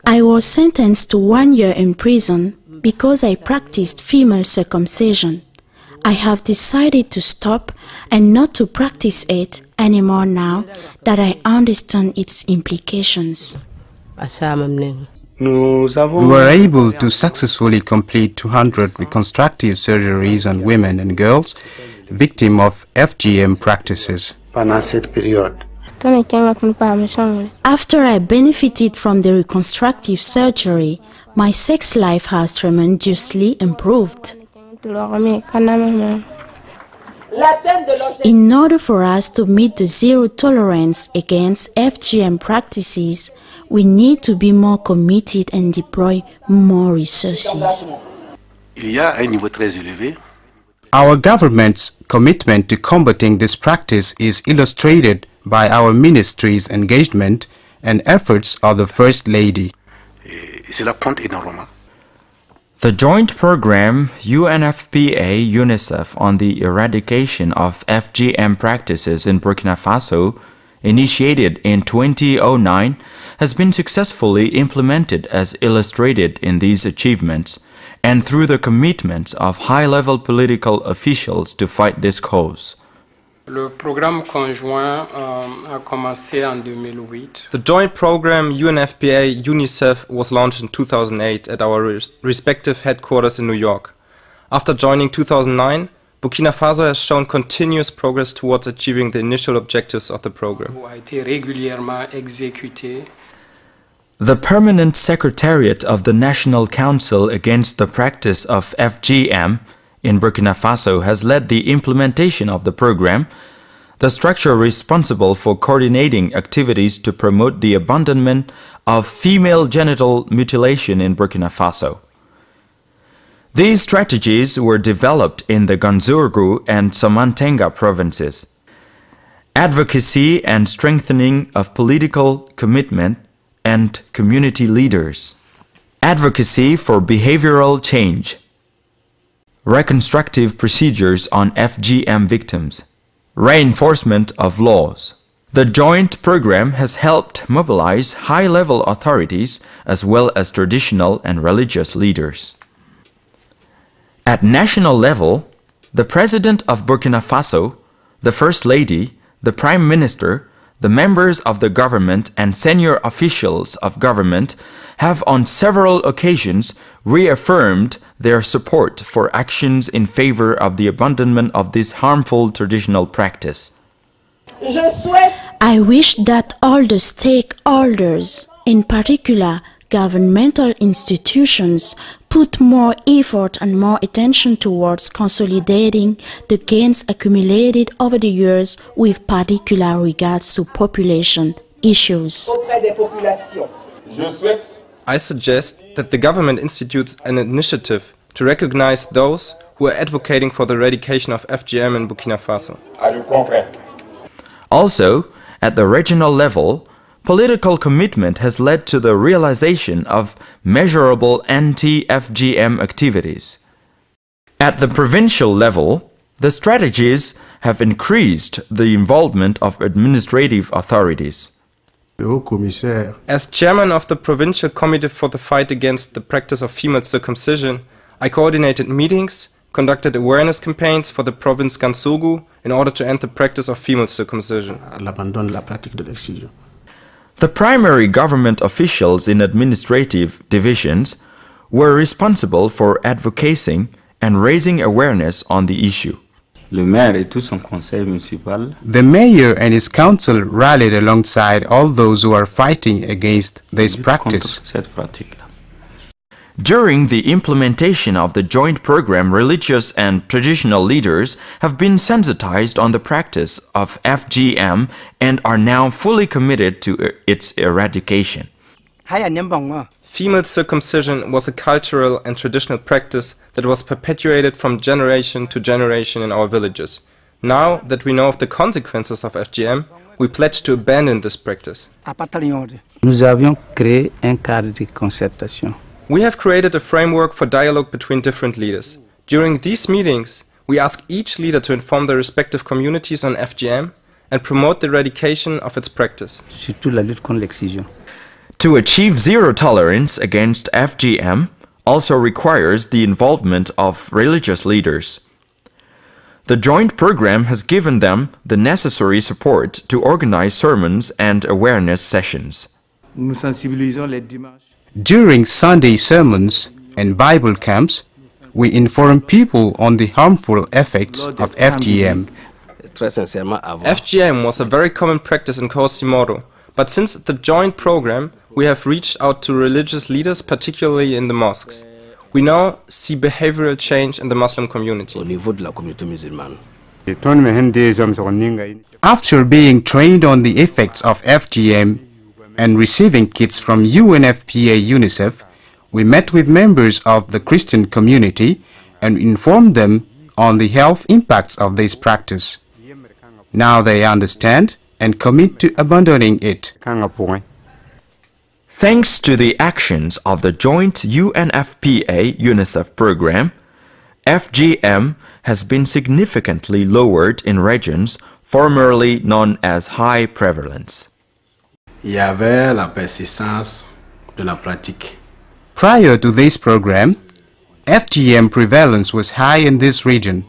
I was sentenced to 1 year in prison because I practiced female circumcision. I have decided to stop and not to practice it anymore now that I understand its implications. We were able to successfully complete 200 reconstructive surgeries on women and girls victims of FGM practices. After I benefited from the reconstructive surgery, my sex life has tremendously improved. In order for us to meet the zero tolerance against FGM practices, we need to be more committed and deploy more resources. Our government's commitment to combating this practice is illustrated by our ministry's engagement and efforts of the First Lady. The joint program UNFPA-UNICEF on the eradication of FGM practices in Burkina Faso, initiated in 2009, has been successfully implemented as illustrated in these achievements and through the commitments of high-level political officials to fight this cause. The joint program UNFPA-UNICEF was launched in 2008 at our respective headquarters in New York. After joining 2009, Burkina Faso has shown continuous progress towards achieving the initial objectives of the program. The Permanent Secretariat of the National Council Against the Practice of FGM in Burkina Faso has led the implementation of the program, the structure responsible for coordinating activities to promote the abandonment of female genital mutilation in Burkina Faso. These strategies were developed in the Ganzourgou and Samantenga provinces. Advocacy and strengthening of political commitment and community leaders. Advocacy for behavioral change. Reconstructive procedures on FGM victims. Reinforcement of laws. The joint program has helped mobilize high-level authorities as well as traditional and religious leaders. At national level, the President of Burkina Faso, the First Lady, the Prime Minister, the members of the government and senior officials of government have on several occasions reaffirmed their support for actions in favor of the abandonment of this harmful traditional practice. I wish that all the stakeholders, in particular governmental institutions, put more effort and more attention towards consolidating the gains accumulated over the years with particular regards to population issues. I suggest that the government institutes an initiative to recognize those who are advocating for the eradication of FGM in Burkina Faso. Also, at the regional level, political commitment has led to the realization of measurable anti-FGM activities. At the provincial level, the strategies have increased the involvement of administrative authorities. As chairman of the Provincial Committee for the Fight Against the Practice of Female Circumcision, I coordinated meetings, conducted awareness campaigns for the province Ganzourgou in order to end the practice of female circumcision. The primary government officials in administrative divisions were responsible for advocating and raising awareness on the issue. The mayor and his council rallied alongside all those who are fighting against this practice. During the implementation of the joint program, religious and traditional leaders have been sensitized on the practice of FGM and are now fully committed to its eradication. Female circumcision was a cultural and traditional practice that was perpetuated from generation to generation in our villages. Now that we know of the consequences of FGM, we pledge to abandon this practice. We have created a framework for dialogue between different leaders. During these meetings, we ask each leader to inform their respective communities on FGM and promote the eradication of its practice. To achieve zero tolerance against FGM also requires the involvement of religious leaders. The joint program has given them the necessary support to organize sermons and awareness sessions. During Sunday sermons and Bible camps, we inform people on the harmful effects of FGM. FGM was a very common practice in Quasimodo, but since the joint program, we have reached out to religious leaders, particularly in the mosques. We now see behavioral change in the Muslim community. After being trained on the effects of FGM and receiving kits from UNFPA UNICEF, we met with members of the Christian community and informed them on the health impacts of this practice. Now they understand and commit to abandoning it. Thanks to the actions of the joint UNFPA UNICEF program, FGM has been significantly lowered in regions formerly known as high prevalence. Prior to this program, FGM prevalence was high in this region.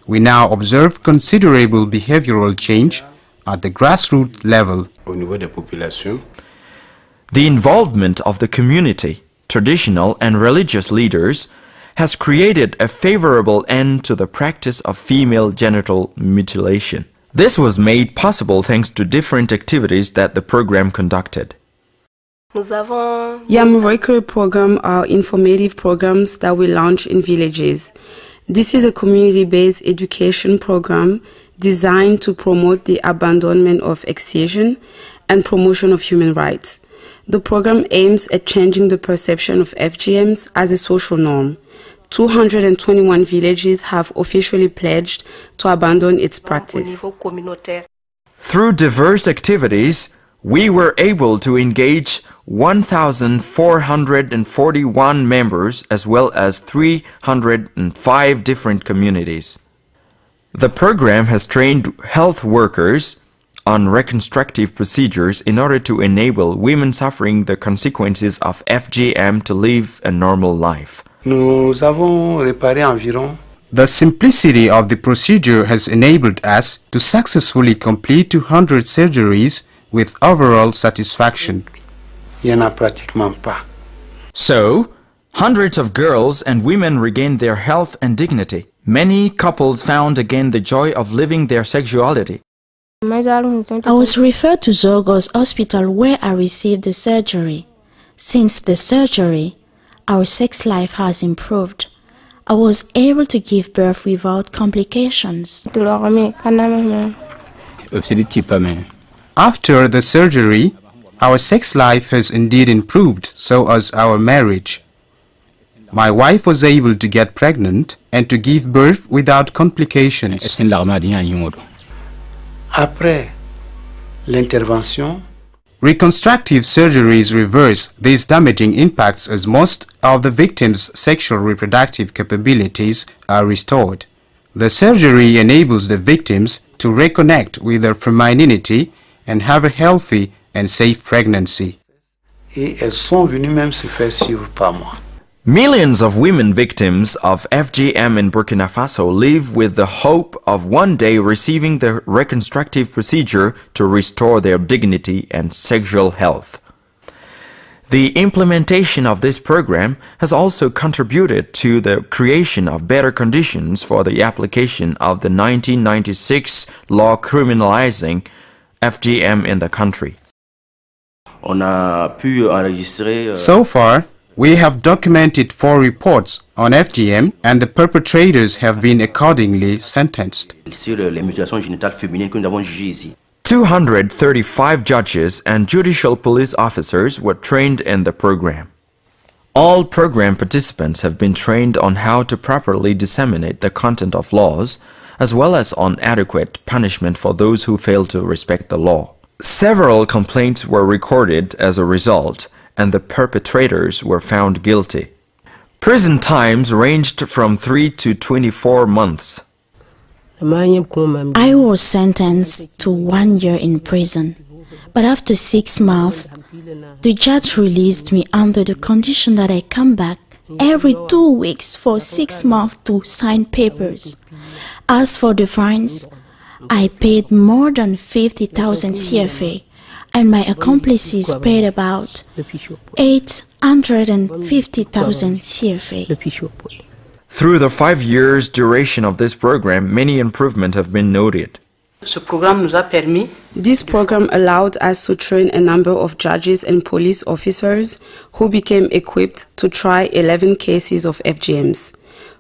We now observe considerable behavioral change at the grassroots level. The involvement of the community, traditional and religious leaders has created a favorable end to the practice of female genital mutilation. This was made possible thanks to different activities that the program conducted. Yamureker program are informative programs that we launch in villages. This is a community-based education program designed to promote the abandonment of excision and promotion of human rights. The program aims at changing the perception of FGMs as a social norm. 221 villages have officially pledged to abandon its practice. Through diverse activities, we were able to engage 1,441 members as well as 305 different communities. The program has trained health workers on reconstructive procedures in order to enable women suffering the consequences of FGM to live a normal life. The simplicity of the procedure has enabled us to successfully complete 200 surgeries with overall satisfaction. So, hundreds of girls and women regained their health and dignity. Many couples found again the joy of living their sexuality. I was referred to Zogos Hospital where I received the surgery. Since the surgery, our sex life has improved. I was able to give birth without complications. After the surgery, our sex life has indeed improved, so has our marriage. My wife was able to get pregnant and to give birth without complications. Reconstructive surgeries reverse these damaging impacts as most of the victims' sexual reproductive capabilities are restored. The surgery enables the victims to reconnect with their femininity and have a healthy and safe pregnancy. Millions of women victims of FGM in Burkina Faso live with the hope of one day receiving the reconstructive procedure to restore their dignity and sexual health. The implementation of this program has also contributed to the creation of better conditions for the application of the 1996 law criminalizing FGM in the country. So far, we have documented 4 reports on FGM and the perpetrators have been accordingly sentenced. 235 judges and judicial police officers were trained in the program. All program participants have been trained on how to properly disseminate the content of laws, as well as on adequate punishment for those who fail to respect the law. Several complaints were recorded as a result, and the perpetrators were found guilty. Prison times ranged from 3 to 24 months. I was sentenced to 1 year in prison, but after 6 months, The judge released me under the condition that I come back every 2 weeks for 6 months to sign papers. As for the fines, I paid more than 50,000 CFA, and my accomplices paid about 850,000 CFA. Through the 5 years duration of this program, many improvements have been noted. This program allowed us to train a number of judges and police officers who became equipped to try 11 cases of FGMs.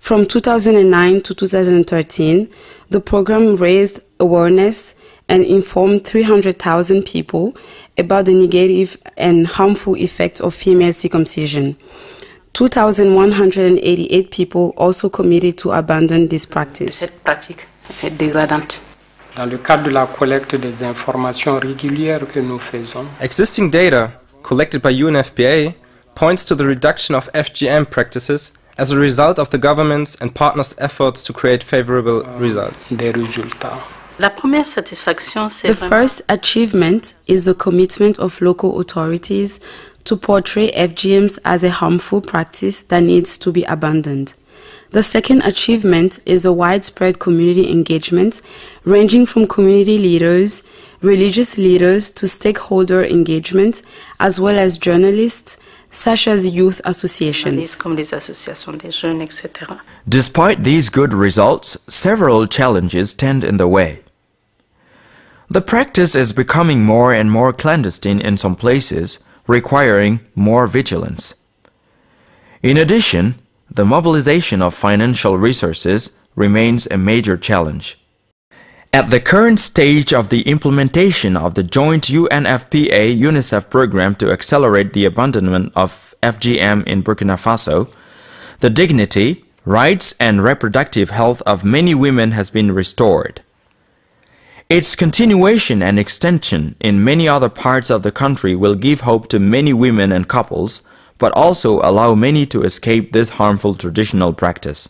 From 2009 to 2013, the program raised awareness and informed 300,000 people about the negative and harmful effects of female circumcision. 2,188 people also committed to abandon this practice. Dans le cadre de la collecte des informations régulières que nous faisons, existing data collected by UNFPA points to the reduction of FGM practices as a result of the government's and partners' efforts to create favorable results. des résultats. The first achievement is the commitment of local authorities to portray FGMs as a harmful practice that needs to be abandoned. The second achievement is a widespread community engagement ranging from community leaders, religious leaders to stakeholder engagement, as well as journalists such as youth associations. Despite these good results, several challenges stand in the way. The practice is becoming more and more clandestine in some places, requiring more vigilance. In addition, the mobilization of financial resources remains a major challenge. At the current stage of the implementation of the joint UNFPA-UNICEF program to accelerate the abandonment of FGM in Burkina Faso, the dignity, rights, and reproductive health of many women has been restored. Its continuation and extension in many other parts of the country will give hope to many women and couples, but also allow many to escape this harmful traditional practice.